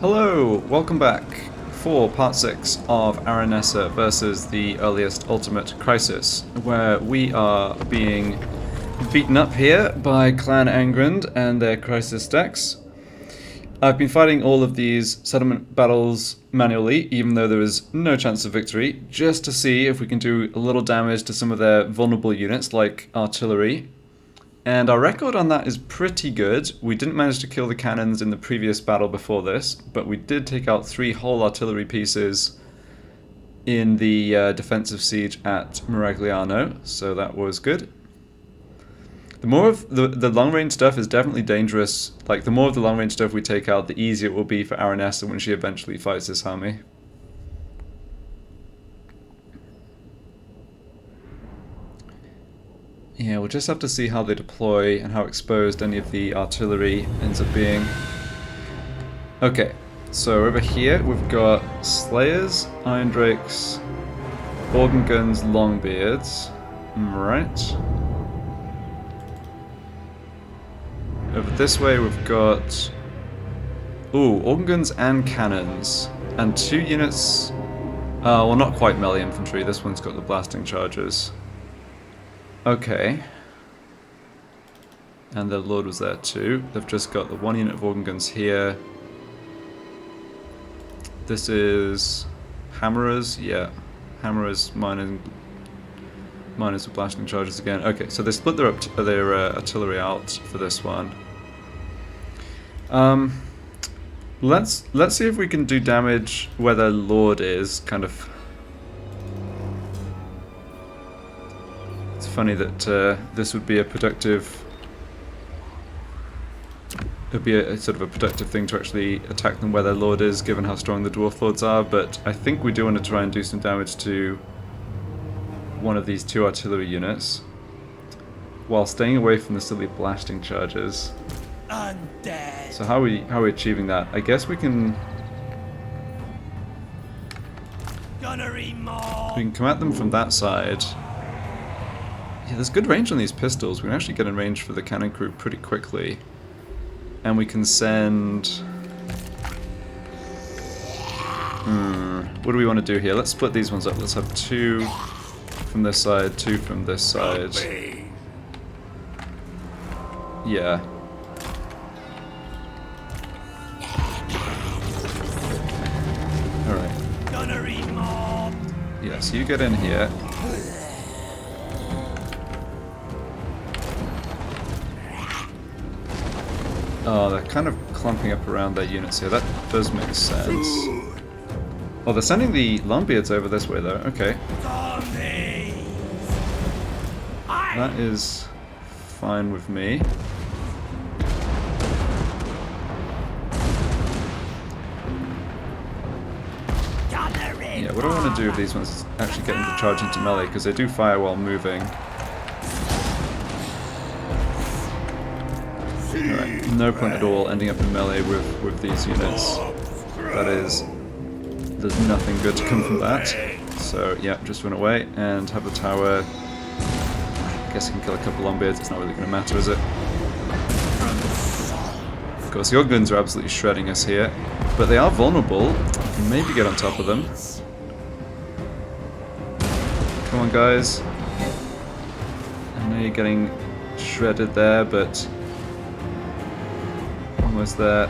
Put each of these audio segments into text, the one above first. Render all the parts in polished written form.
Hello, welcome back for part 6 of Aranessa versus the earliest Ultimate Crisis, where we are being beaten up here by Clan Angrand and their Crisis decks. I've been fighting all of these settlement battles manually, even though there is no chance of victory, just to see if we can do a little damage to some of their vulnerable units like artillery. And our record on that is pretty good. We didn't manage to kill the cannons in the previous battle before this, but we did take out 3 whole artillery pieces in the defensive siege at Miragliano, so that was good. The more of the long-range stuff is definitely dangerous. Like, the more of the long-range stuff we take out, the easier it will be for Aranessa when she eventually fights this army. Yeah, we'll just have to see how they deploy and how exposed any of the artillery ends up being. Okay, so over here we've got Slayers, Iron Drakes, Organ Guns, Longbeards. Right. Over this way we've got... Ooh, Organ Guns and Cannons. And 2 units... well, not quite melee infantry. This one's got the blasting charges. Okay. And the Lord was there too. They've just got the 1 unit of organ guns here. This is hammerers, yeah. Hammerers, miners with blasting charges again. Okay, so they split their artillery out for this one. Let's see if we can do damage where their Lord is, kind of. It's funny that this would be a productive... It would be a sort of a productive thing to actually attack them where their Lord is, given how strong the Dwarf Lords are, but I think we do want to try and do some damage to one of these 2 artillery units, while staying away from the silly blasting charges. Undead. So how are we achieving that? I guess we can... We can come at them from that side. Yeah, there's good range on these pistols. We can actually get in range for the cannon crew pretty quickly. And we can send... What do we want to do here? Let's split these ones up. Let's have 2 from this side, 2 from this side. Yeah. Alright. Yeah, so you get in here. Oh, they're kind of clumping up around their units here. That does make sense. Oh, they're sending the Longbeards over this way, though. Okay. That is fine with me. Yeah, what I want to do with these ones is actually get them to charge into melee, because they do fire while moving. Alright, no point at all ending up in melee with these units. That is, there's nothing good to come from that. So yeah, just run away and have the tower. I guess you can kill a couple Longbeards, it's not really going to matter, is it? Of course, your guns are absolutely shredding us here, but they are vulnerable. You can maybe get on top of them. Come on, guys. I know you're getting shredded there, but... Almost there.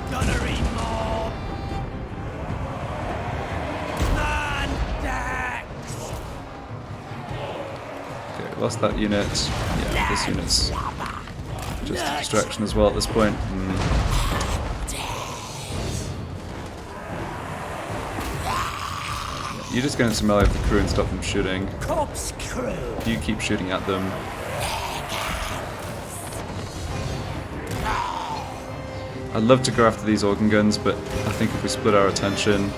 Okay, lost that unit. Yeah, this unit's just a distraction as well at this point. Yeah, you just go into melee with the crew and stop them shooting. You keep shooting at them. I'd love to go after these organ guns, but I think if we split our attention,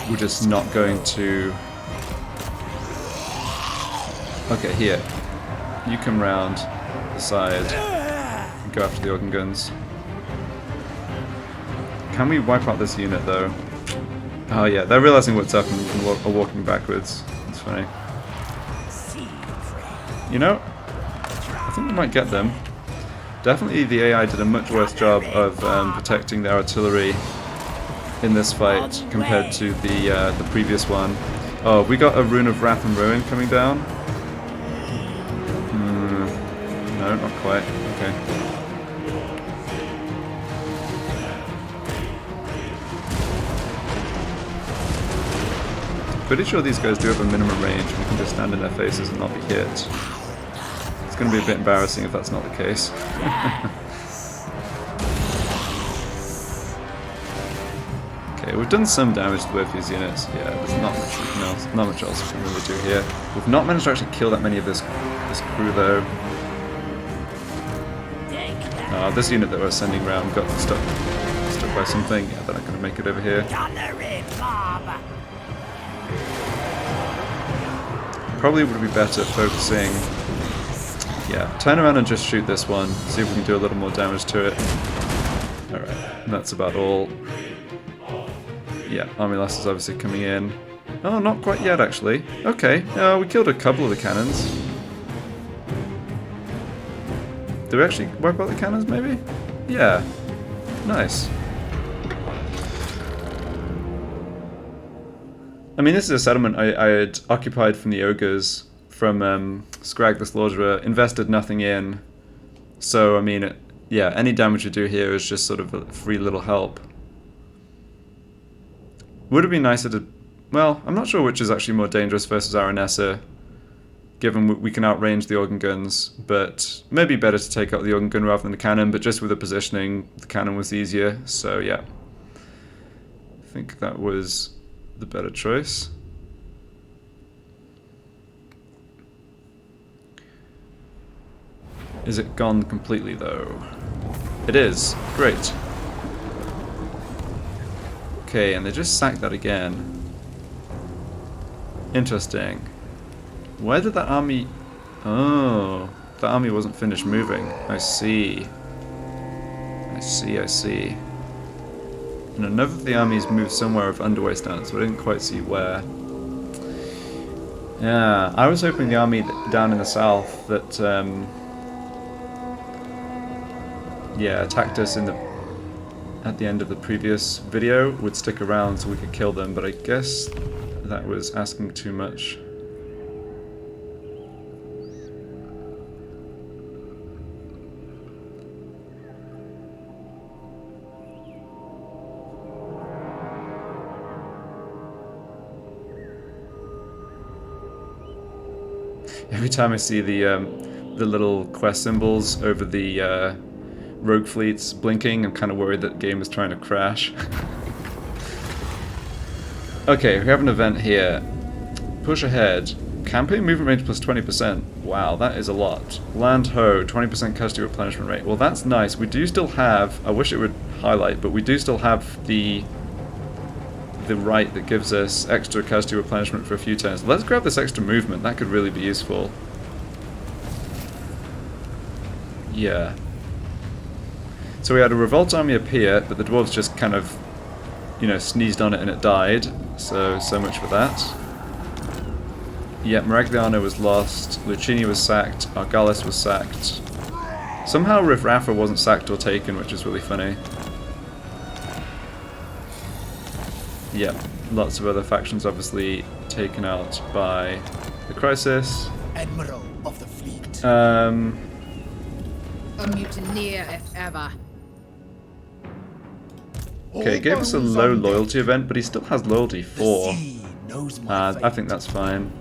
we're just not going to... Okay, here. You come round the side and go after the organ guns. Can we wipe out this unit, though? Oh yeah, they're realizing what's up and are walking backwards. That's funny. You know, I think we might get them. Definitely the AI did a much worse job of protecting their artillery in this fight compared to the previous one. Oh, we got a Rune of Wrath and Ruin coming down. No, not quite. Okay. Pretty sure these guys do have a minimum range. We can just stand in their faces and not be hit. It's going to be a bit embarrassing if that's not the case. Okay, we've done some damage to both these units. Yeah, there's not much else we can really do here. We've not managed to actually kill that many of this crew though. This unit that we're sending around got stuck by something. Yeah, they're not going to make it over here. Probably would be better focusing. Yeah, turn around and just shoot this one. See if we can do a little more damage to it. Alright, that's about all. Yeah, Army Last is obviously coming in. Oh, not quite yet actually. Okay, we killed a couple of the cannons. Did we actually wipe out the cannons maybe? Yeah. Nice. I mean, this is a settlement I had occupied from the ogres, from Scrag the Slaughterer, invested nothing in. So, I mean, yeah, any damage you do here is just sort of a free little help. Would it be nicer to... Well, I'm not sure which is actually more dangerous versus Aranessa, given we can outrange the organ guns, but maybe better to take out the organ gun rather than the cannon, but just with the positioning, the cannon was easier, so yeah. I think that was the better choice. Is it gone completely though? It is. Great. Okay, and they just sacked that again. Interesting. Where did that army... Oh, the army wasn't finished moving. I see. I see. And another of the armies moved somewhere of underway stance, but I didn't quite see where. Yeah, I was hoping the army down in the south that, yeah, attacked us at the end of the previous video would stick around so we could kill them, but I guess that was asking too much. Every time I see the little quest symbols over the rogue fleets blinking, I'm kind of worried that the game is trying to crash. Okay, we have an event here. Push ahead. Campaign movement range plus 20%. Wow, that is a lot. Land ho, 20% casualty replenishment rate. Well, that's nice. We do still have, I wish it would highlight, but we do still have the right that gives us extra casualty replenishment for a few turns. Let's grab this extra movement. That could really be useful. Yeah. So we had a revolt army appear, but the dwarves just kind of, you know, sneezed on it and it died. So much for that. Yeah, Maragliano was lost, Lucini was sacked, Argalis was sacked. Somehow Riff Rafa wasn't sacked or taken, which is really funny. Yeah, lots of other factions obviously taken out by the crisis. Admiral of the fleet. A mutineer if ever. Okay, gave us a low loyalty event, but he still has loyalty 4. I think that's fine.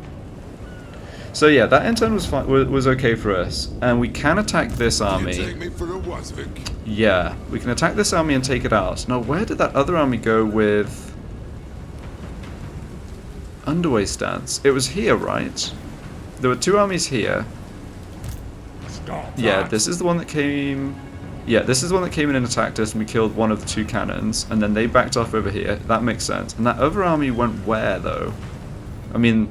So yeah, that intern was fine, was okay for us, and we can attack this army. You take me for a Wasvik. Yeah, we can attack this army and take it out. Now, where did that other army go with underway stance? It was here, right? There were 2 armies here. Yeah, this is the one that came... Yeah, this is the one that came in and attacked us, and we killed one of the 2 cannons, and then they backed off over here. That makes sense. And that other army went where, though? I mean,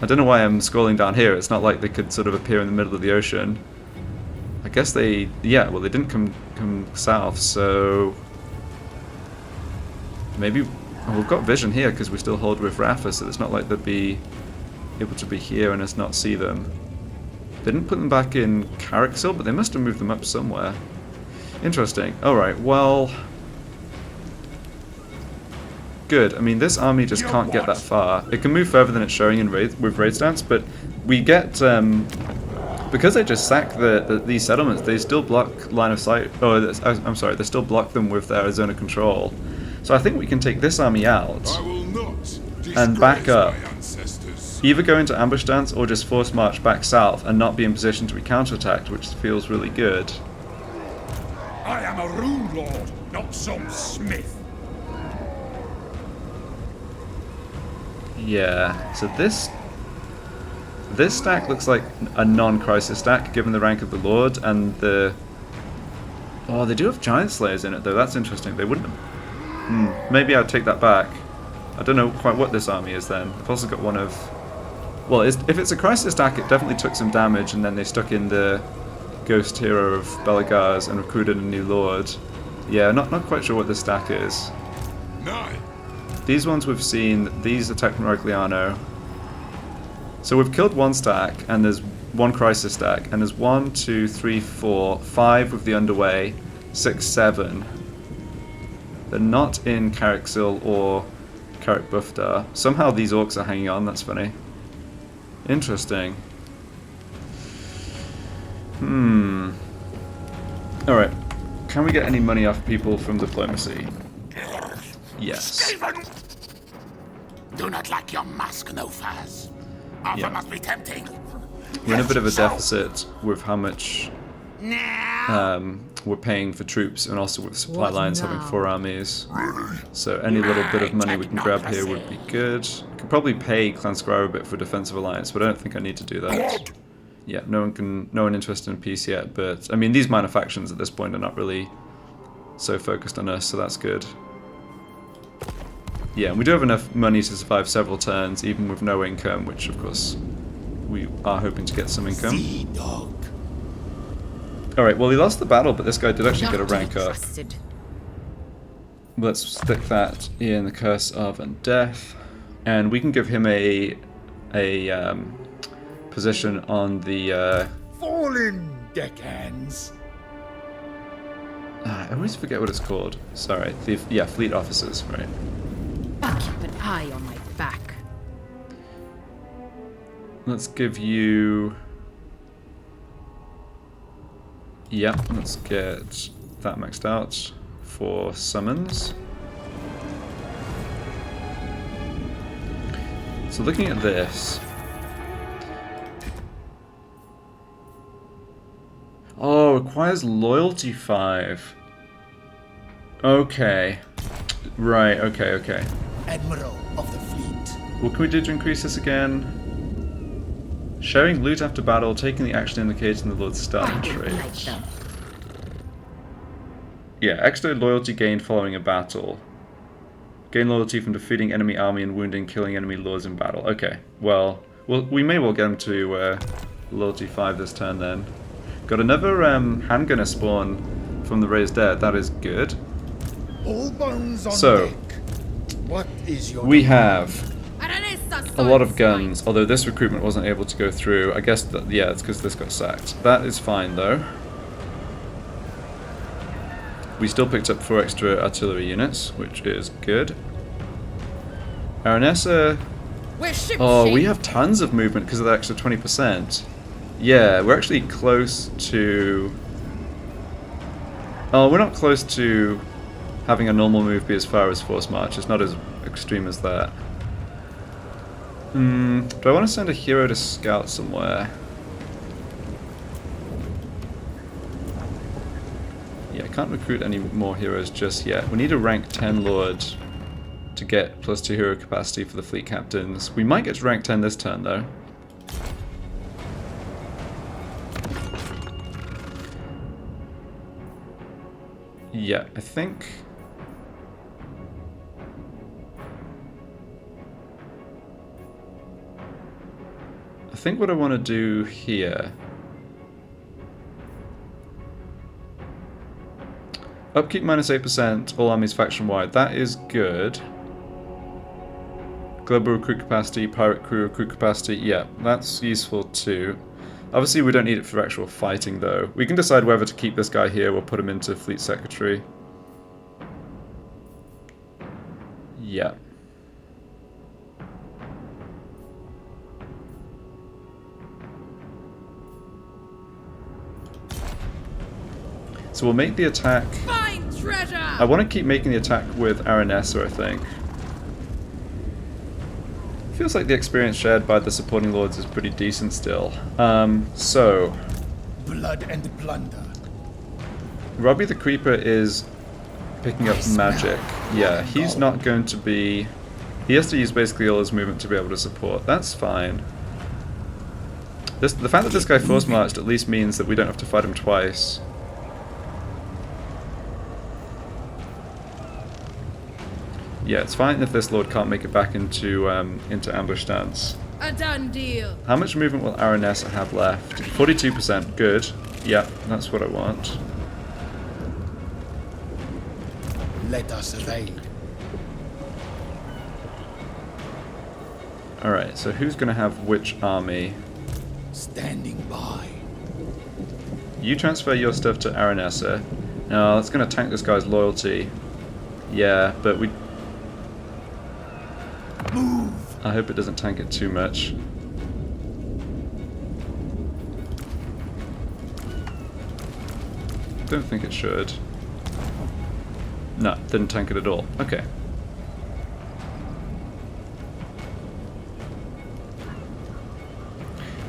I don't know why I'm scrolling down here. It's not like they could sort of appear in the middle of the ocean. I guess they... Yeah, well, they didn't come south, so... Maybe... Oh, we've got vision here, because we still hold with Rafa, so it's not like they'd be able to be here and us not see them. They didn't put them back in Carricksil, but they must have moved them up somewhere. Interesting. Alright, well... good. I mean, this army just can't get that far. It can move further than it's showing in with raid stats, but we get because they just sack these settlements. They still block line of sight. Oh, I'm sorry. They still block them with their zone of control. So I think we can take this army out and back up. Either go into ambush stance or just force march back south and not be in position to be counterattacked, which feels really good. I am a rune lord, not some smith. Yeah, so this stack looks like a non-crisis stack, given the rank of the lord and the... Oh, they do have giant slayers in it, though. That's interesting. They wouldn't have... Maybe I'd take that back. I don't know quite what this army is then. I've also got one of... Well, if it's a crisis stack, it definitely took some damage, and then they stuck in the ghost hero of Belagars and recruited a new lord. Yeah, not quite sure what this stack is. These ones we've seen, these attack from Rogliano. So we've killed one stack, and there's one crisis stack, and there's 1, 2, 3, 4, 5 with the underway, 6, 7. They're not in Carricksil or Carrick Buftar. Somehow these orcs are hanging on, that's funny. Interesting. Alright. Can we get any money off people from diplomacy? Yes. Do not lack your mask, no faz. Offer must be tempting. We're in a bit of a deficit with how much we're paying for troops, and also with supply lines having 4 armies. So any little bit of money we can grab here would be good. Could probably pay Clan Squire a bit for defensive alliance, but I don't think I need to do that. Yeah, no one interested in peace yet, but I mean these minor factions at this point are not really so focused on us, so that's good. Yeah, and we do have enough money to survive several turns, even with no income, which of course we are hoping to get some income. Alright, well he lost the battle, but this guy did actually get a rank up. Let's stick that in the Curse of Undeath, and we can give him a position on the Fallen deckhands. I always forget what it's called. Sorry, fleet officers, right? I'll keep an eye on my back. Let's give you... Yeah, let's get that maxed out for summons. So looking at this... Oh, requires loyalty 5. Okay. Right, okay. Admiral of the fleet. What can we do to increase this again? Sharing loot after battle, taking the action indicating the Lord's starting trait. Yeah, extra loyalty gained following a battle. Gain loyalty from defeating enemy army and wounding, killing enemy lords in battle. Okay, well we may well get him to loyalty 5 this turn then. Got another handgunner spawn from the Raised Dead, that is good. All bones on So, deck. What is your we have Aranessa a lot of Saltspite. guns, although this recruitment wasn't able to go through. I guess that, yeah, it's because this got sacked. That is fine though. We still picked up 4 extra artillery units, which is good. Aranessa... We're ship Oh, we shape. have tons of movement because of that extra 20%. Yeah, we're actually close to... Oh, we're not close to having a normal move be as far as force march. It's not as extreme as that. Do I want to send a hero to scout somewhere? Yeah, I can't recruit any more heroes just yet. We need a rank 10 lord to get +2 hero capacity for the fleet captains. We might get to rank 10 this turn though. Yeah, I think... what I want to do here... Upkeep -8%, all armies faction-wide. That is good. Global recruit capacity, pirate crew recruit capacity. Yeah, that's useful too. Obviously we don't need it for actual fighting though. We can decide whether to keep this guy here or put him into fleet secretary. Yeah. So we'll make the attack. Find treasure! I want to keep making the attack with Aranessa, I think. Feels like the experience shared by the supporting lords is pretty decent still. So Blood and plunder. Robbie the Creeper is picking up magic. Yeah, he's not going to be... He has to use basically all his movement to be able to support. That's fine. The fact that this guy force marched at least means that we don't have to fight him twice. Yeah, it's fine if this lord can't make it back into ambush stance. A done deal. How much movement will Aranessa have left? 42%. Good. Yeah, that's what I want. Let us evade. Alright, so who's going to have which army? Standing by. You transfer your stuff to Aranessa. Now, that's going to tank this guy's loyalty. Yeah, but we... Move. I hope it doesn't tank it too much. Don't think it should. No, didn't tank it at all. Okay.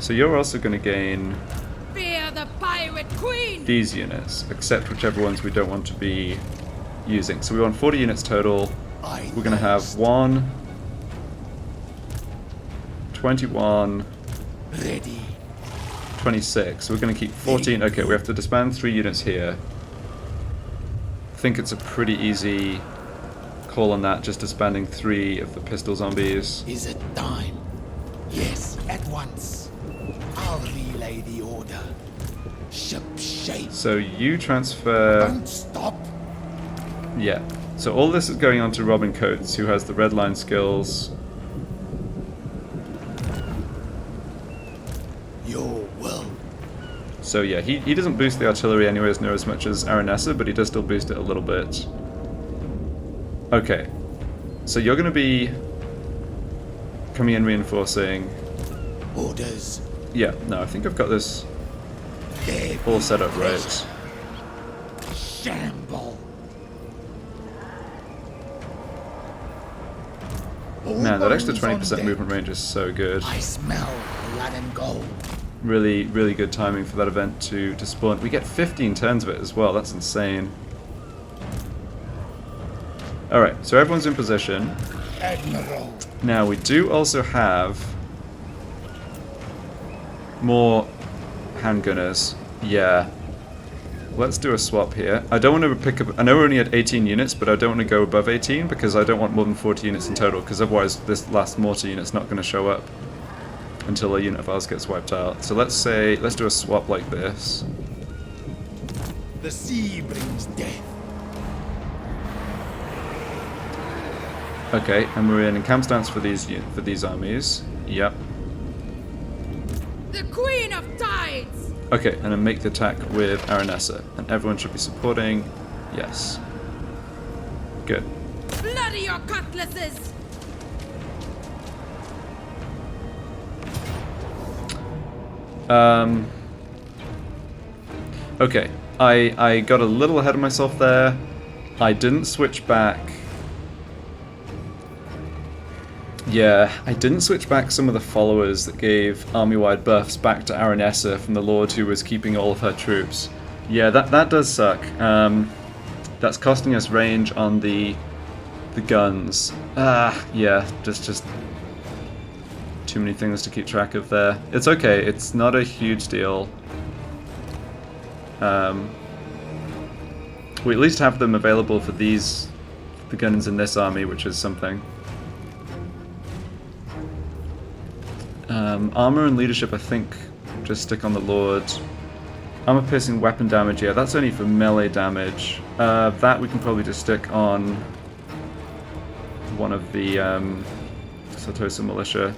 So you're also going to gain Fear the pirate queen! these units, except whichever ones we don't want to be using. So we want 40 units total. We're going to have 1, 21, Ready. 26. So we're going to keep 14. Okay, we have to disband 3 units here. I think it's a pretty easy call on that, just disbanding 3 of the pistol zombies. Is it time? Yes, at once. I'll relay the order. Ship shape. So you transfer... Don't stop. Yeah. So all this is going on to Robin Coates, who has the red line skills. Your will. So yeah, he doesn't boost the artillery anyways near as much as Aranessa, but he does still boost it a little bit. Okay. So you're going to be coming in reinforcing. Orders. Yeah, no, I think I've got this There all be set up right. Shamble. Man, that extra 20% movement range is so good. I smell blood and gold. Really, really good timing for that event to spawn. We get 15 turns of it as well. That's insane. Alright, so everyone's in position. Admiral. Now, we do also have more handgunners. Yeah. Let's do a swap here. I don't want to pick up... I know we're only at 18 units, but I don't want to go above 18 because I don't want more than 40 units in total, because otherwise this last mortar unit's not going to show up until a unit of ours gets wiped out. So let's do a swap like this. The sea brings death. Okay, and we're in camp stance for these armies. Yep. The queen of tides! Okay, and then make the attack with Aranessa. And everyone should be supporting. Yes. Good. Bloody your cutlasses! Okay, I got a little ahead of myself there. I didn't switch back. Yeah, I didn't switch back some of the followers that gave army-wide buffs back to Aranessa from the Lord who was keeping all of her troops. Yeah, that does suck. That's costing us range on the guns. Yeah, just too many things to keep track of there. It's okay, it's not a huge deal. We at least have them available for the guns in this army, which is something. Armor and leadership, I think, just stick on the Lord. Armor piercing weapon damage, yeah, that's only for melee damage. That we can probably just stick on one of the Sartosa militia.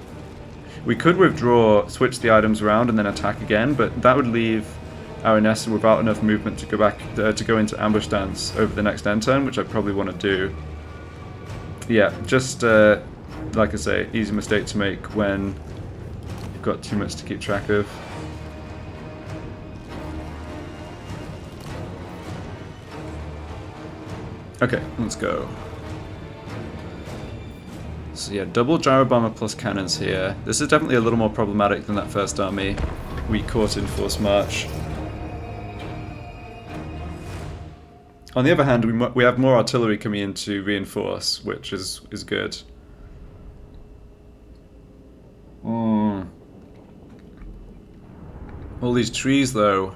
We could withdraw, switch the items around, and then attack again, but that would leave Aranessa without enough movement to go back to go into ambush stance over the next end turn, which I probably want to do. Yeah, just like I say, easy mistake to make when you've got too much to keep track of. Okay, let's go. So yeah, double gyro bomber plus cannons here. This is definitely a little more problematic than that first army we caught in forced march. On the other hand, we have more artillery coming in to reinforce, which is good. All these trees, though.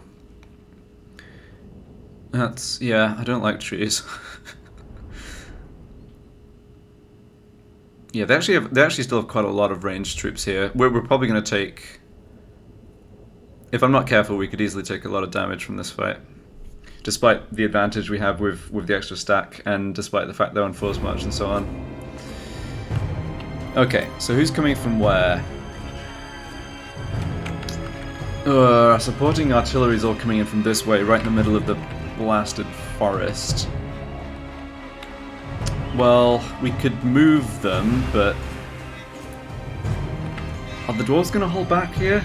That's, yeah, I don't like trees. Yeah, they actually still have quite a lot of ranged troops here. We're probably going to take... If I'm not careful, we could easily take a lot of damage from this fight. Despite the advantage we have with the extra stack, and despite the fact they're on force march and so on. Okay, so who's coming from where? Our supporting artillery is all coming in from this way, right in the middle of the blasted forest. Well, we could move them, but... Are the dwarves going to hold back here?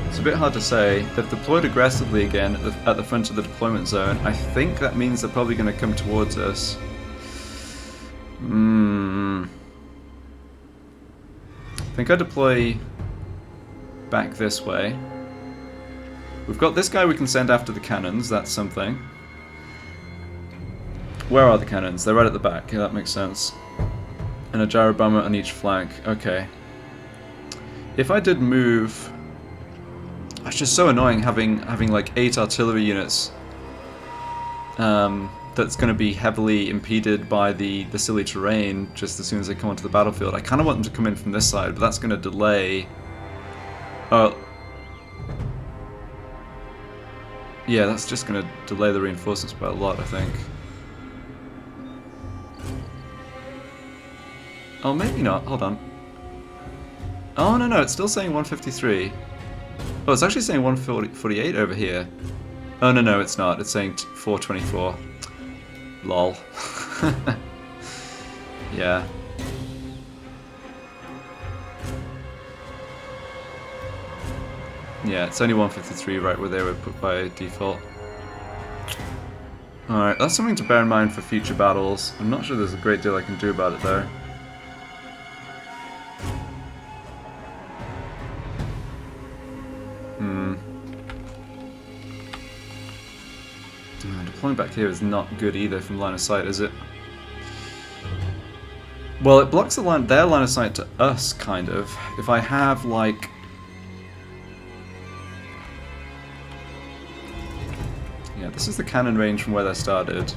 It's a bit hard to say. They've deployed aggressively again at the front of the deployment zone. I think that means they're probably going to come towards us. I think I deploy back this way. We've got this guy we can send after the cannons, that's something. Where are the cannons? They're right at the back, yeah, that makes sense. And a gyro bomber on each flank, okay. If I did move... It's just so annoying having like 8 artillery units that's going to be heavily impeded by the silly terrain just as soon as they come onto the battlefield. I kind of want them to come in from this side, but that's going to delay... Yeah, that's just going to delay the reinforcements by a lot, I think. Oh, maybe not. Hold on. Oh, no, it's still saying 153. Oh, it's actually saying 148 over here. Oh, no, it's not. It's saying 424. Lol. Yeah. Yeah, it's only 153 right where they were put by default. Alright, that's something to bear in mind for future battles. I'm not sure there's a great deal I can do about it, though. Deploying back here is not good either from line of sight, is it? Well, it blocks their line of sight to us, kind of. If I have, like... Yeah, this is the cannon range from where they started.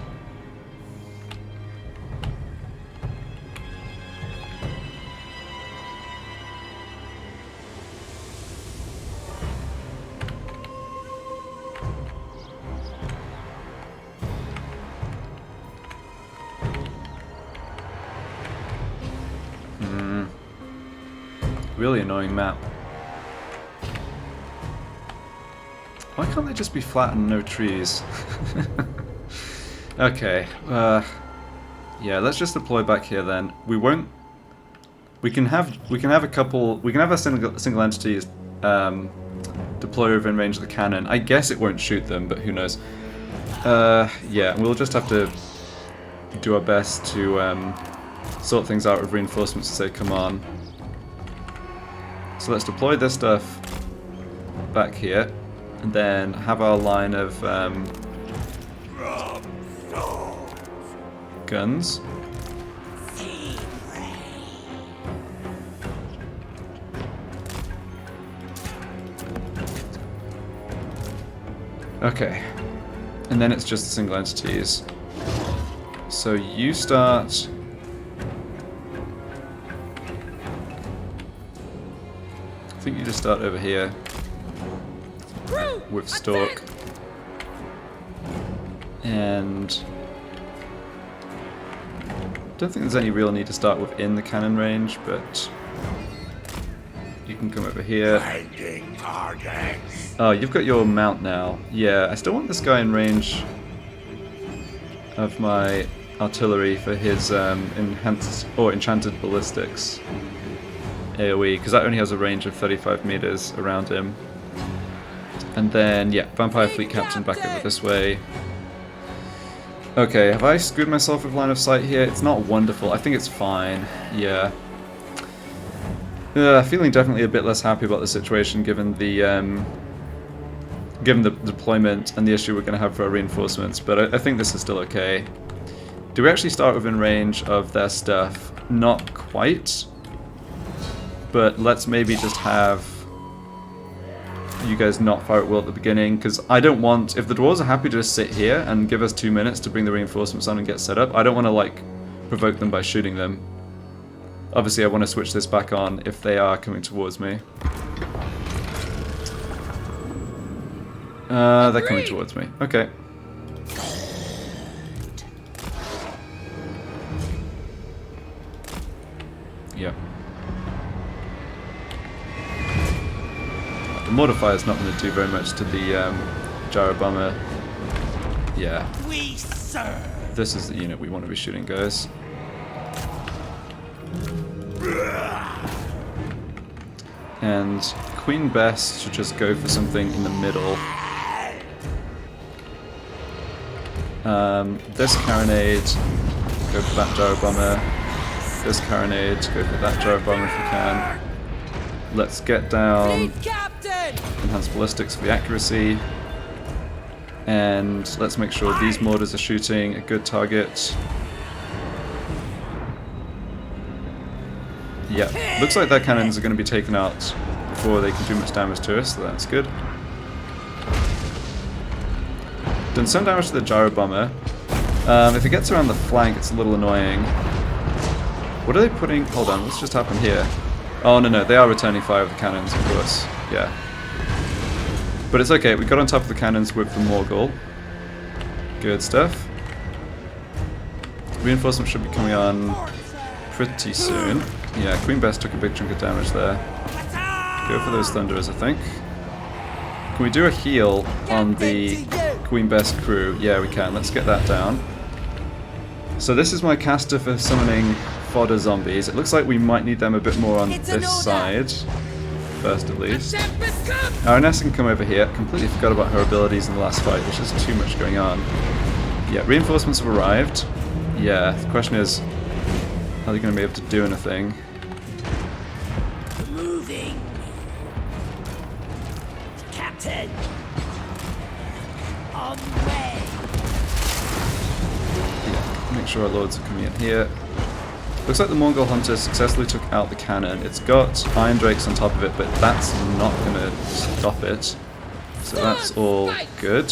Really annoying map. Why can't they just be flat and no trees? Okay. Yeah, let's just deploy back here then. We won't. We can have a couple. We can have a single entities deploy over in range of the cannon. I guess it won't shoot them, but who knows? Yeah, we'll just have to do our best to sort things out with reinforcements as they come on. So let's deploy this stuff back here, and then have our line of guns. Okay, and then it's just the single entities. So you start... I think you just start over here with Stork. And don't think there's any real need to start within the cannon range, but you can come over here. Oh, you've got your mount now. Yeah, I still want this guy in range of my artillery for his enhanced or enchanted ballistics AoE, because that only has a range of 35 meters around him. And then, yeah, Vampire Fleet Captain back over this way. Okay, have I screwed myself with line of sight here? It's not wonderful. I think it's fine. Yeah. Feeling definitely a bit less happy about the situation given the deployment and the issue we're going to have for our reinforcements, but I think this is still okay. Do we actually start within range of their stuff? Not quite. But let's maybe just have you guys not fire at will at the beginning, because I don't want, if the dwarves are happy to just sit here and give us 2 minutes to bring the reinforcements on and get set up, I don't want to like provoke them by shooting them. Obviously I want to switch this back on if they are coming towards me. They're coming towards me. Okay. Yep. The mortifier is not going to do very much to the gyro bomber. Yeah. We serve. This is the unit we want to be shooting, guys. And Queen Bess should just go for something in the middle. This carronade, go for that gyro bomber. This carronade, go for that gyro bomber if we can. Let's get down enhanced ballistics for the accuracy. And let's make sure these mortars are shooting a good target. Yeah, looks like their cannons are going to be taken out before they can do much damage to us, so that's good. Done some damage to the gyro bomber. If it gets around the flank, it's a little annoying. What are they putting? Hold on, what's just happened here? Oh, no, they are returning fire with the cannons, of course. Yeah. But it's okay, we got on top of the cannons with the Morgul. Good stuff. Reinforcements should be coming on pretty soon. Yeah, Queen Bess took a big chunk of damage there. Go for those Thunderers, I think. Can we do a heal on the Queen Bess crew? Yeah, we can. Let's get that down. So this is my caster for summoning fodder zombies. It looks like we might need them a bit more on this side. First, at least. Aranessa can come over here. Completely forgot about her abilities in the last fight. There's just too much going on. Yeah, reinforcements have arrived. Yeah, the question is, are they going to be able to do anything? Moving. Captain. On the way. Yeah, make sure our lords are coming in here. Looks like the Mongol hunter successfully took out the cannon. It's got iron drakes on top of it, but that's not going to stop it. So that's all good.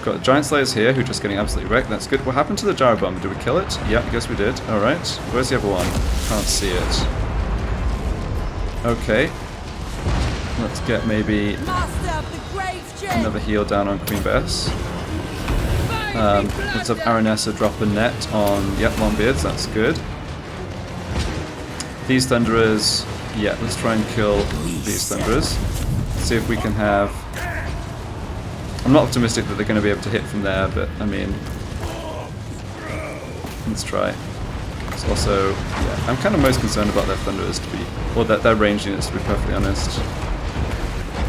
Got the giant slayers here who are just getting absolutely wrecked. That's good. What happened to the gyro bomb? Did we kill it? Yeah, I guess we did. Alright. Where's the other one? Can't see it. Okay. Let's get maybe another heal down on Queen Bess. Let's have Aranessa drop a net on, Longbeards. That's good. These Thunderers, yeah, let's try and kill these Thunderers. See if we can have... I'm not optimistic that they're going to be able to hit from there, but, I mean... Let's try. It's also, yeah, I'm kind of most concerned about their Thunderers to be... or their range units, to be perfectly honest.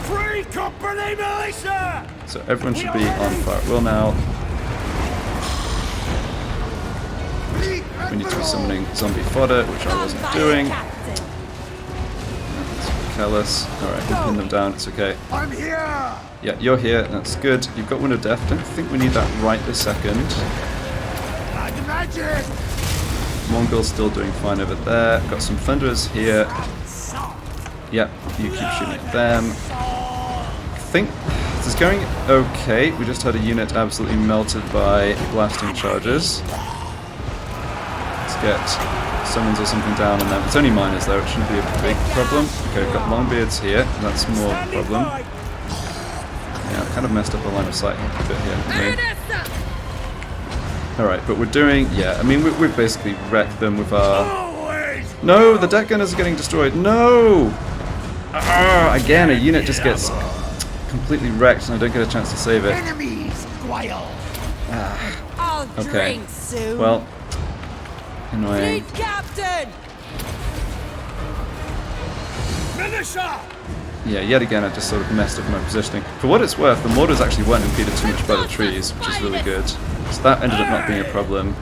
Free company militia! So everyone should be on fire at will now. We need to be summoning zombie fodder, which I wasn't doing. That's careless. Alright, we'll pin them down, it's okay. I'm here! Yeah, you're here, that's good. You've got Wind of Death. Don't think we need that right this second. Like magic! Mongol's still doing fine over there. Got some Thunderers here. Yep, you keep shooting at them. I think this is going okay. We just had a unit absolutely melted by blasting charges. Get summons or something down on them. It's only miners though, it shouldn't be a big problem. Okay, we've got Longbeards here, that's more of a problem. Yeah, I've kind of messed up the line of sight a bit here. Alright, but we're doing, yeah, I mean, we've basically wrecked them with our... No, the deck gunners are getting destroyed. No! Again, a unit just gets completely wrecked and I don't get a chance to save it. Enemies, Guile. I'll Okay. Drink soon. Well, annoying. Fleet captain! Militia! Yeah, yet again I just sort of messed up my positioning. For what it's worth, the mortars actually weren't impeded too much by the trees, which is really good. So that ended up not being a problem.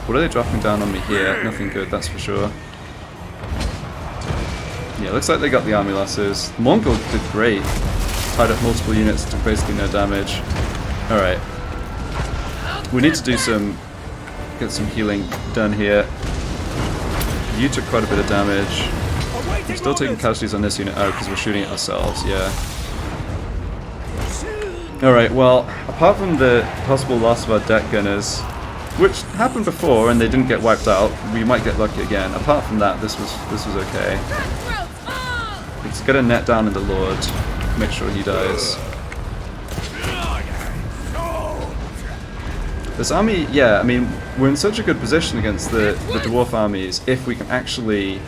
What are they dropping down on me here? Nothing good, that's for sure. Yeah, looks like they got the army losses. Mongol did great. Tied up multiple units to basically no damage. Alright. We need to do get some healing done here. You took quite a bit of damage. We're still taking casualties on this unit. Oh, because we're shooting it ourselves, yeah. Alright, well, apart from the possible loss of our deck gunners, which happened before and they didn't get wiped out, we might get lucky again. Apart from that, this was okay. Let's get a net down in the Lord. Make sure he dies. This army, yeah, I mean, we're in such a good position against the dwarf armies if we can actually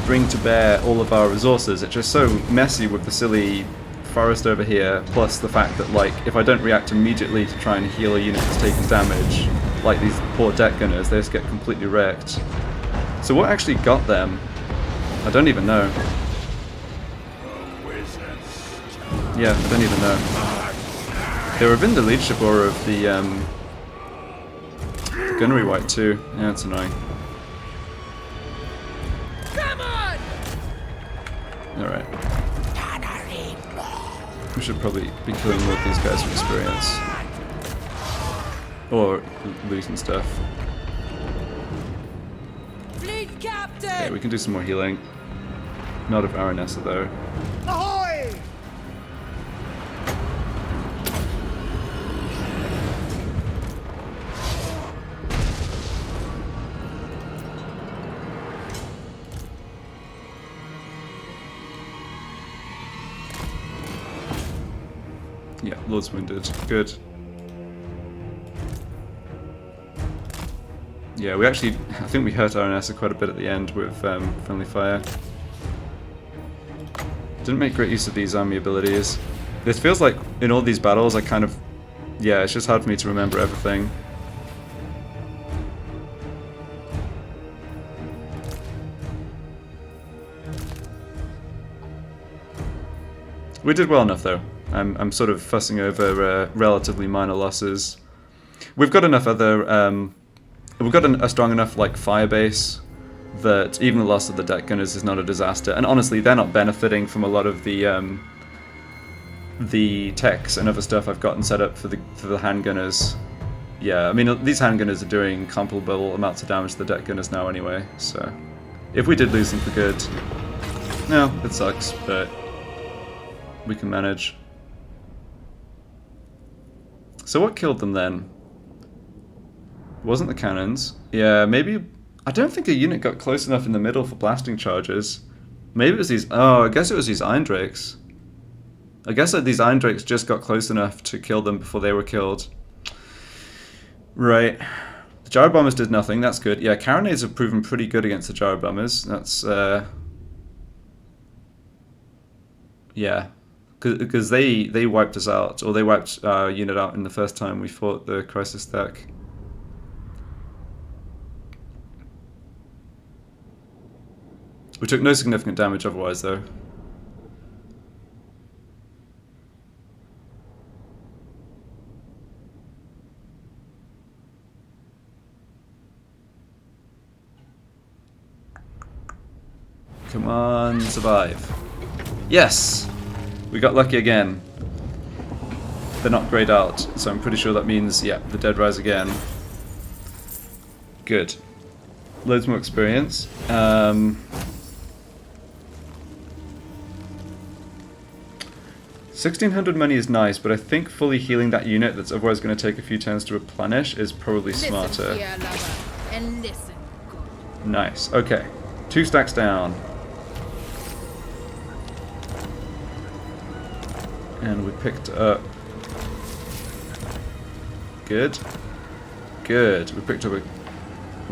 bring to bear all of our resources. It's just so messy with the silly forest over here, plus the fact that, like, if I don't react immediately to try and heal a unit that's taking damage, like these poor deck gunners, they just get completely wrecked. So what actually got them? I don't even know. Yeah, I don't even know. They were within the leadership aura of the gunnery wight too. Yeah, it's annoying. Come on! Alright. We should probably be killing more of these guys for experience. Or losing stuff. Fleet captain! Okay, we can do some more healing. Not of Aranessa though. Ahoy! Yeah, Lord's wounded. Good. Yeah, we actually, I think we hurt Aranessa quite a bit at the end with friendly fire. Didn't make great use of these army abilities. This feels like in all these battles I kind of, yeah, it's just hard for me to remember everything. We did well enough though. I'm sort of fussing over relatively minor losses. We've got enough other, we've got a strong enough like fire base that even the loss of the deck gunners is not a disaster. And honestly, they're not benefiting from a lot of the techs and other stuff I've gotten set up for the handgunners. Yeah, I mean these handgunners are doing comparable amounts of damage to the deck gunners now anyway. So if we did lose them for good, no, it sucks, but we can manage. So what killed them then? It wasn't the cannons. Yeah, maybe... I don't think a unit got close enough in the middle for blasting charges. Maybe it was these... Oh, I guess it was these Iron Drakes. I guess that these Iron Drakes just got close enough to kill them before they were killed. Right. The Gyro Bombers did nothing, that's good. Yeah, Carronades have proven pretty good against the Gyro Bombers. That's, yeah. Because they wiped us out, or they wiped our unit out in the first time we fought the Crisis Stack. We took no significant damage otherwise, though. Come on, survive. Yes! We got lucky again. They're not grayed out, so I'm pretty sure that means, yeah, the dead rise again. Good. Loads more experience. 1600 money is nice, but I think fully healing that unit that's otherwise going to take a few turns to replenish is probably smarter. Listen here, lover, and listen good. Nice. Okay. 2 stacks down. And we picked up... Good. Good. We picked up a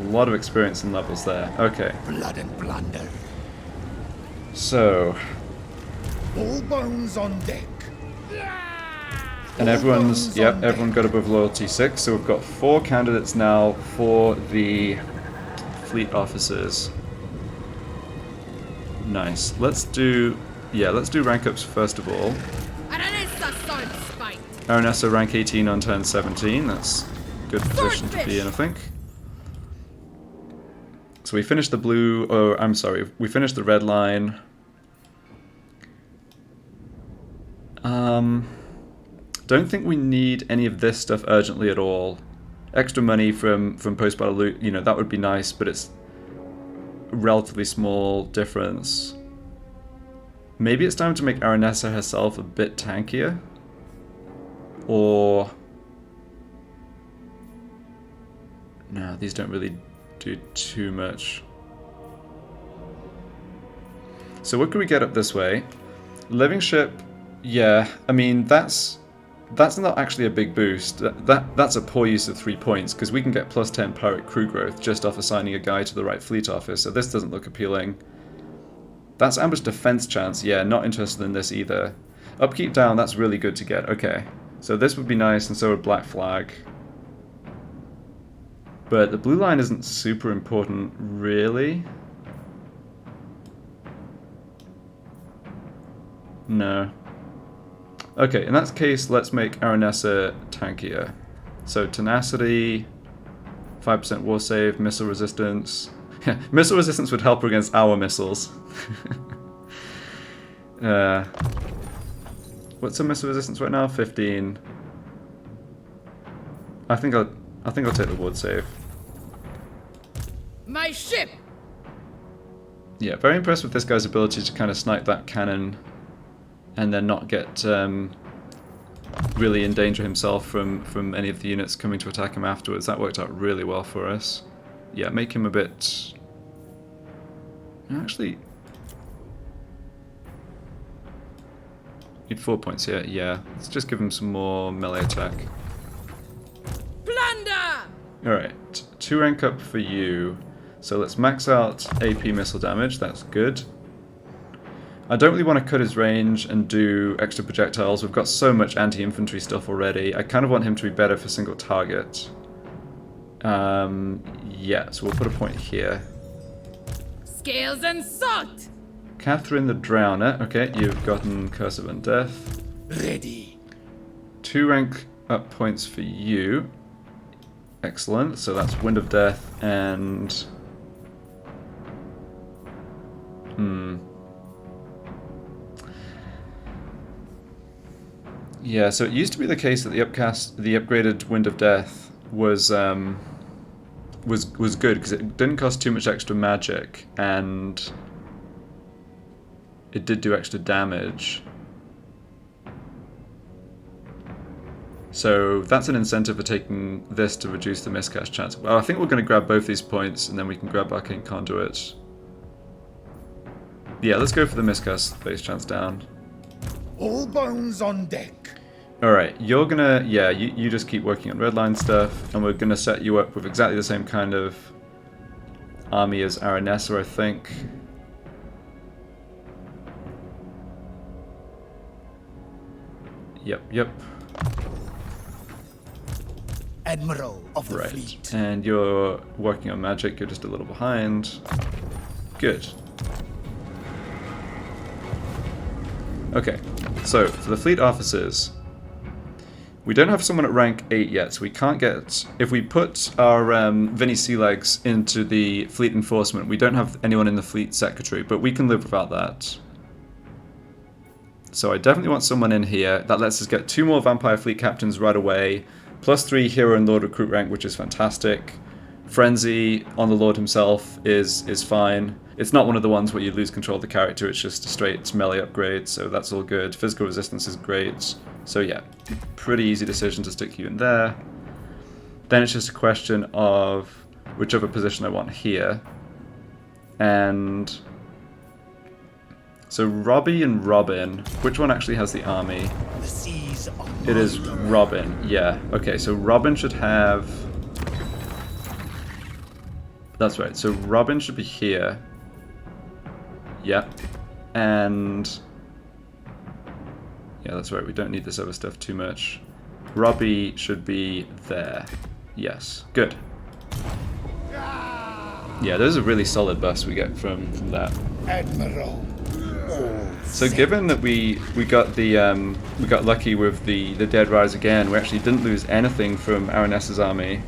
lot of experience and levels there. Okay. Blood and plunder. So... All bones on deck. And everyone's, yep, everyone got above loyalty 6, so we've got 4 candidates now for the fleet officers. Nice. Let's do rank ups first of all. Aranessa Saltspite. Aranessa rank 18 on turn 17, that's a good position to be in, I think. So we finished the blue, oh, I'm sorry, we finished the red line. Don't think we need any of this stuff urgently at all. Extra money from post-battle loot, you know, that would be nice, but it's a relatively small difference. Maybe it's time to make Aranessa herself a bit tankier? Or... no, these don't really do too much. So what can we get up this way? Living ship, yeah, I mean, that's not actually a big boost. That's a poor use of 3 points, because we can get plus 10 pirate crew growth just off assigning a guy to the right fleet office, so this doesn't look appealing. That's ambush defense chance, yeah, not interested in this either. Upkeep down, that's really good to get, okay. So this would be nice, and so would black flag. But the blue line isn't super important, really. No. Okay, in that case, let's make Aranessa tankier. So tenacity, 5% war save, missile resistance. Missile resistance would help her against our missiles. What's the missile resistance right now? 15. I think I'll take the ward save. My ship. Yeah, very impressed with this guy's ability to kind of snipe that cannon and then not get really endanger himself from any of the units coming to attack him afterwards. That worked out really well for us. Yeah, make him a bit... actually... need 4 points here, yeah. Let's just give him some more melee attack. Plunder! Alright, 2 rank up for you. So let's max out AP missile damage, that's good. I don't really want to cut his range and do extra projectiles. We've got so much anti-infantry stuff already. I kind of want him to be better for single target. Yeah, so we'll put a point here. Scales and salt! Catherine the Drowner. Okay, you've gotten Curse of Undeath. Ready. 2 rank up points for you. Excellent. So that's Wind of Death and... yeah, so it used to be the case that the upgraded Wind of Death was good because it didn't cost too much extra magic and it did do extra damage. So that's an incentive for taking this to reduce the miscast chance. Well, I think we're going to grab both these points and then we can grab Arcane Conduit. Yeah, let's go for the miscast base chance down. All bones on deck. Alright, you're gonna, yeah, you just keep working on redline stuff, and we're gonna set you up with exactly the same kind of army as Aranessa, I think. Yep. Admiral of the Right, fleet. and you're working on magic, you're just a little behind. Good. Okay, so for the fleet officers, we don't have someone at rank 8 yet, so we can't get... if we put our Vinny Sealegs into the fleet enforcement, we don't have anyone in the fleet secretary, but we can live without that. So I definitely want someone in here. That lets us get 2 more Vampire Fleet Captains right away, plus 3 Hero and Lord Recruit rank, which is fantastic. Frenzy on the Lord himself is fine. It's not one of the ones where you lose control of the character, it's just a straight melee upgrade, so that's all good. Physical resistance is great. So yeah, pretty easy decision to stick you in there. Then it's just a question of whichever position I want here. And so Robbie and Robin, which one actually has the army? The seas are It is Robin, yeah. Okay, so Robin should have... that's right, so Robin should be here. Yep. And... yeah, Yeah, that's right. We don't need this other stuff too much. Robbie should be there. Yes. Good. Yeah, those are really solid buffs we get from that. Admiral. So given that we got the we got lucky with the Dead Rise again, we actually didn't lose anything from Aranessa's army.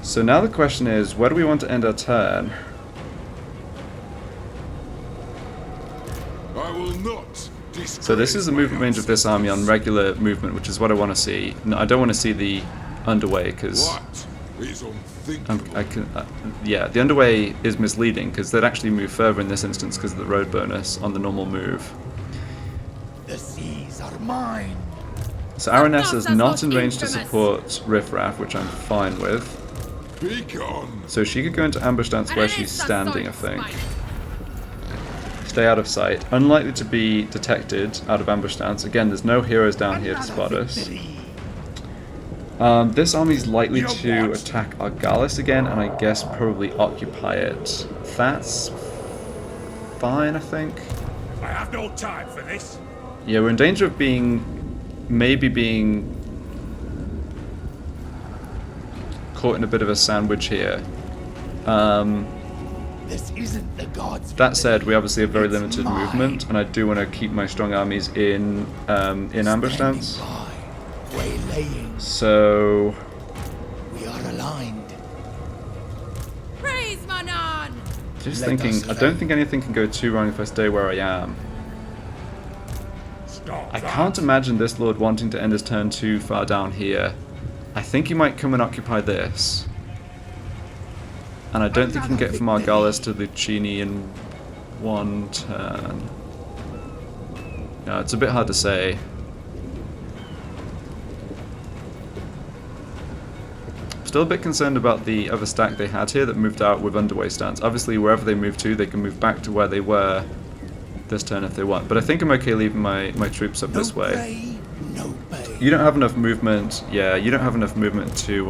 So now the question is, where do we want to end our turn? I will not. So this is the movement range of this army on regular movement, which is what I want to see. No, I don't want to see the underway because yeah, the underway is misleading because they'd actually move further in this instance because of the road bonus on the normal move. The seas are mine. So Aranessa's not in range to support Riffraff, which I'm fine with. Be gone. So she could go into ambush stance where she's standing, I think. Stay out of sight. Unlikely to be detected out of ambush stance. Again, there's no heroes down here to spot us. This army's likely to attack Argalis again, and I guess probably occupy it. That's fine, I think. I have no time for this. Yeah, we're in danger of maybe being caught in a bit of a sandwich here. This isn't the gods. That said, we obviously have very limited movement, and I do want to keep my strong armies in ambush stance. So we are aligned. Praise Manon! Just thinking, I don't think anything can go too wrong if I stay where I am. I can't imagine this lord wanting to end his turn too far down here. I think he might come and occupy this. And I don't think he can get from Argalis to Lucchini in one turn. No, it's a bit hard to say. Still a bit concerned about the other stack they had here that moved out with underway stance. Obviously, wherever they move to, they can move back to where they were this turn if they want. But I think I'm okay leaving my troops up this way. You don't have enough movement. Yeah, you don't have enough movement to...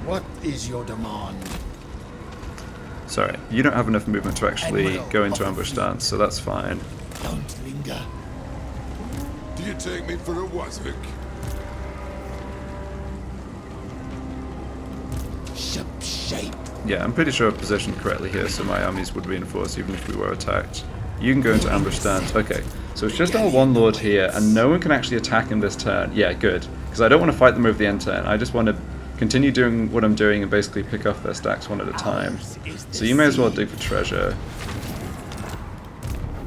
What is your demand? Sorry, you don't have enough movement to actually go into ambush stance, so that's fine. Don't linger. Do you take me for a Wazvik? Ship-shape. Yeah, I'm pretty sure I've positioned correctly here, so my armies would reinforce even if we were attacked. You can go into ambush stance. Okay, so it's just our one lord here, and no one can actually attack him this turn. Yeah, good. Because I don't want to fight them over the end turn. I just want to continue doing what I'm doing and basically pick off their stacks one at a time. So you may as well dig for treasure.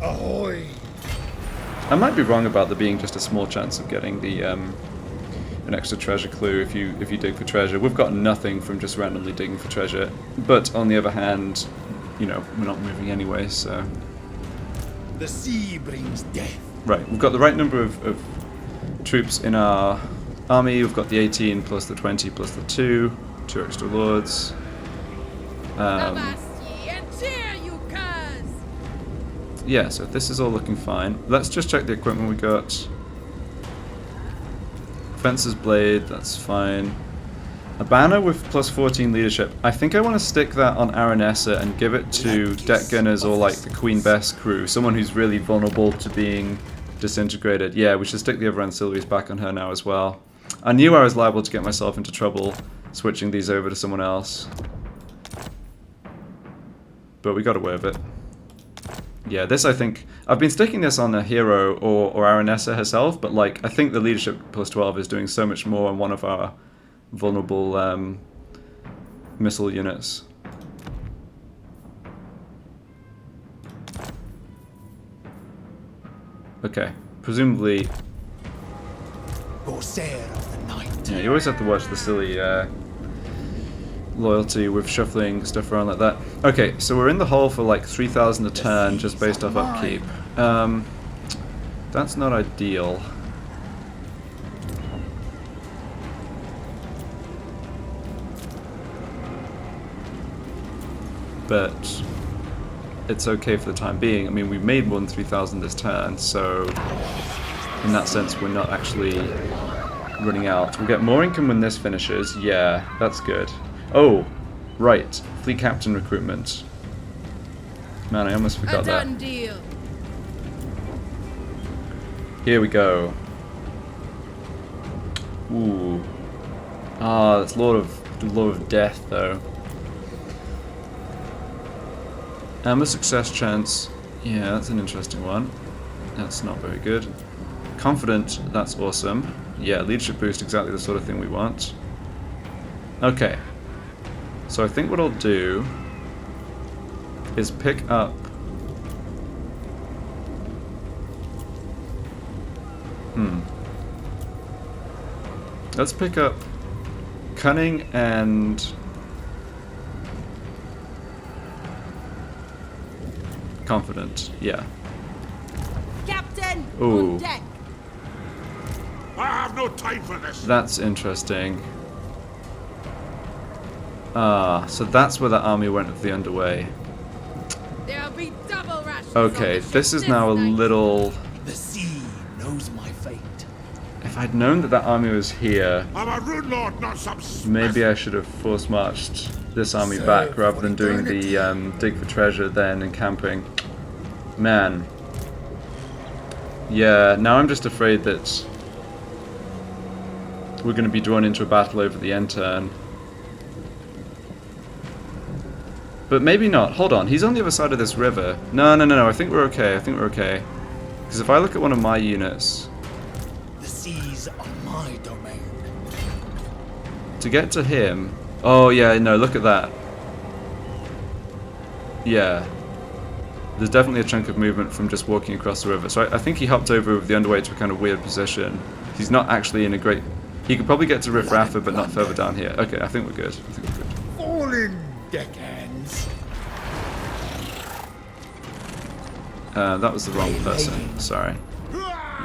Ahoy! I might be wrong about there being just a small chance of getting the an extra treasure clue if you dig for treasure. We've got nothing from just randomly digging for treasure, but on the other hand, you know, we're not moving anyway, so... The sea brings death. Right, we've got the right number of troops in our army. We've got the 18 plus the 20 plus the 2 extra lords. Yeah, so this is all looking fine. Let's just check the equipment we got. Fencer's blade, that's fine. A banner with plus 14 leadership. I think I want to stick that on Aranessa and give it to deck gunners or like the Queen Bess crew. Someone who's really vulnerable to being disintegrated. Yeah, we should stick the other ancillaries back on her now as well. I knew I was liable to get myself into trouble switching these over to someone else. But we got away with it. Yeah, this I think... I've been sticking this on a hero or Aranessa herself, but like I think the leadership plus 12 is doing so much more on one of our vulnerable missile units. Okay, presumably... Corsair of the night. Yeah, you always have to watch the silly loyalty with shuffling stuff around like that. Okay, so we're in the hole for like 3,000 a turn just based off upkeep. That's not ideal. But it's okay for the time being. I mean, we made more than 3,000 this turn, so in that sense we're not actually running out. We'll get more income when this finishes. Yeah, that's good. Oh, right. Fleet captain recruitment. Man, I almost A forgot that. done deal. Here we go. Ooh. Ah, that's Lord of Death, though. Amber success chance. Yeah, that's an interesting one. That's not very good. Confident, that's awesome. Yeah, leadership boost, exactly the sort of thing we want. Okay. So I think what I'll do is pick up... Let's pick up Cunning and... Confident, yeah. Captain, Ooh. on deck. I have no time for this. That's interesting. Ah, so that's where that army went with the underway. There'll be double rations. Okay, on the this ship is now a night. little... The sea knows my fate. If I'd known that that army was here, I'm a rune lord, not some maybe I should have force marched this army back rather than doing the dig for treasure then and camping. Man. Yeah, now I'm just afraid that we're going to be drawn into a battle over the end turn. But maybe not. Hold on, he's on the other side of this river. No, I think we're okay. I think we're okay. Because if I look at one of my units... The seas are my domain. To get to him... Oh, yeah, no, look at that. Yeah. There's definitely a chunk of movement from just walking across the river. So I think he hopped over with the underway to a kind of weird position. He's not actually in a great... He could probably get to Riff Raffa, but not further down here. Okay, I think we're good. I think we're good. Fall in, deckhands. That was the wrong person. Sorry.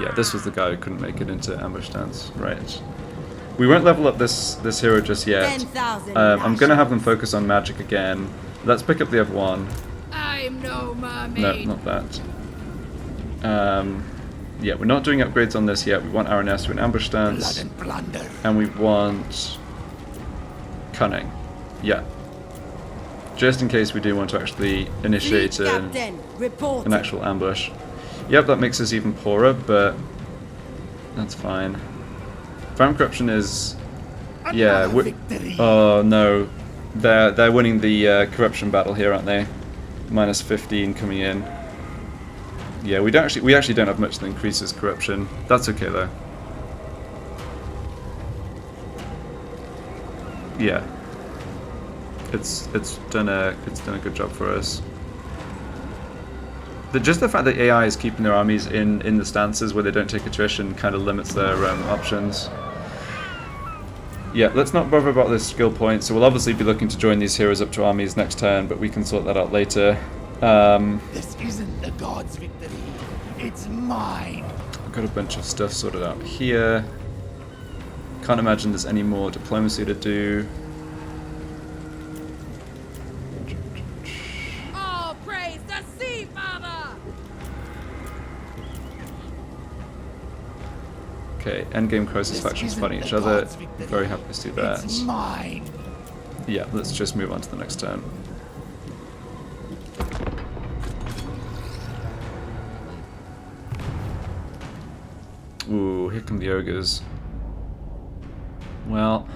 Yeah, this was the guy who couldn't make it into ambush stance. Right. We won't level up this hero just yet. 10,000 I'm going to have them focus on magic again. Let's pick up the other one. I'm no mermaid. No, not that. Yeah, we're not doing upgrades on this yet. We want Aranessa in ambush Blood stance. and plunder. And we want... Cunning. Yeah. Just in case we do want to actually initiate an actual ambush. Yep, that makes us even poorer, but that's fine. Farm corruption is... Yeah, oh no. They're winning the corruption battle here, aren't they? Minus 15 coming in. Yeah, we actually don't have much that increases corruption. That's okay though. Yeah. It's done a good job for us. Just the fact that AI is keeping their armies in the stances where they don't take attrition kind of limits their options. Yeah, let's not bother about this skill point. So we'll obviously be looking to join these heroes up to armies next turn, but we can sort that out later. This isn't the god's victory. It's mine. I've got a bunch of stuff sorted out here. Can't imagine there's any more diplomacy to do. All praise the Sea Father. Okay, endgame crisis factions fighting each other. Very happy to see that. It's mine. Yeah, let's just move on to the next turn. Ooh, here come the ogres. Well,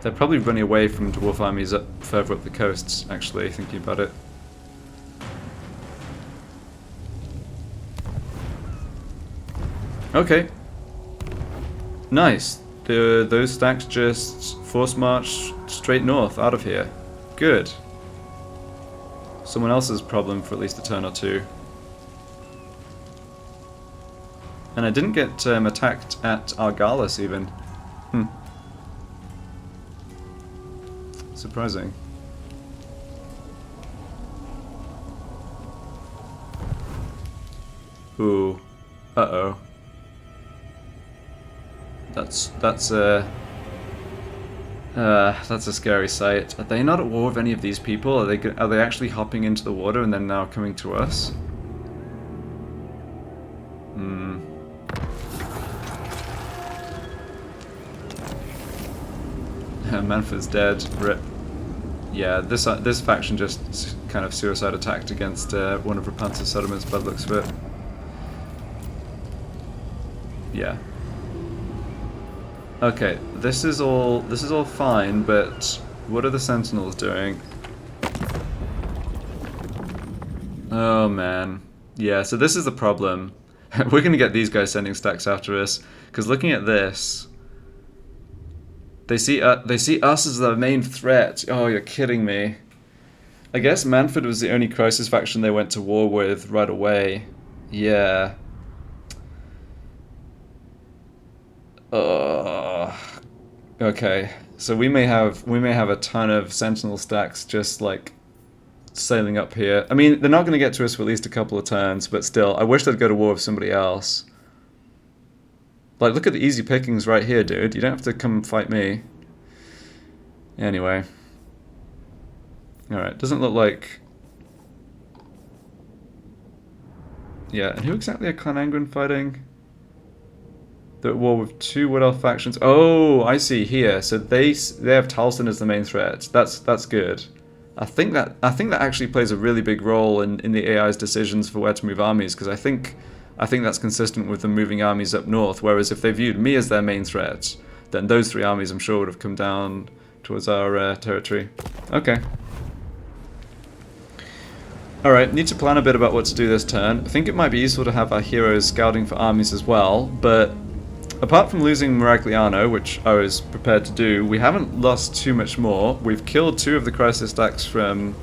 they're probably running away from dwarf armies further up the coasts, actually, thinking about it. Okay. Nice. Those stacks just force march straight north out of here. Good. Someone else's problem for at least a turn or two. And I didn't get attacked at Argalis even. Surprising. Ooh. Uh-oh. That's a scary sight. Are they not at war with any of these people? Are they actually hopping into the water and then now coming to us? Manfred's dead. Rip. Yeah, this faction just kind of suicide attacked against one of Rapunzel's settlements by the looks of it. Yeah. Okay, this is all fine, but what are the Sentinels doing? Oh man. Yeah, so this is the problem. We're gonna get these guys sending stacks after us, because looking at this, they see us as the main threat. Oh, you're kidding me. I guess Manfred was the only Crisis faction they went to war with right away. Yeah. Okay, so we may have a ton of Sentinel stacks just like sailing up here. I mean, they're not going to get to us for at least a couple of turns, but still, I wish they'd go to war with somebody else. Like, look at the easy pickings right here, dude. You don't have to come fight me. Anyway. Alright, doesn't look like... Yeah, and who exactly are Clan Angren fighting? They're at war with two Wood Elf factions. Oh, I see here. So they have Talston as the main threat. That's good. I think that actually plays a really big role in the AI's decisions for where to move armies, because I think that's consistent with them moving armies up north. Whereas if they viewed me as their main threat, then those three armies I'm sure would have come down towards our territory. Okay. Alright, need to plan a bit about what to do this turn. I think it might be useful to have our heroes scouting for armies as well, but apart from losing Miragliano, which I was prepared to do, we haven't lost too much more. We've killed two of the Crisis stacks from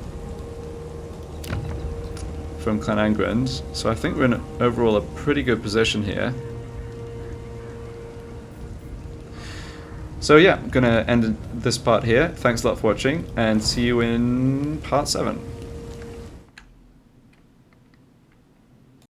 Clan Angren, so I think we're in overall a pretty good position here. So yeah, I'm gonna end this part here. Thanks a lot for watching, and see you in part 7.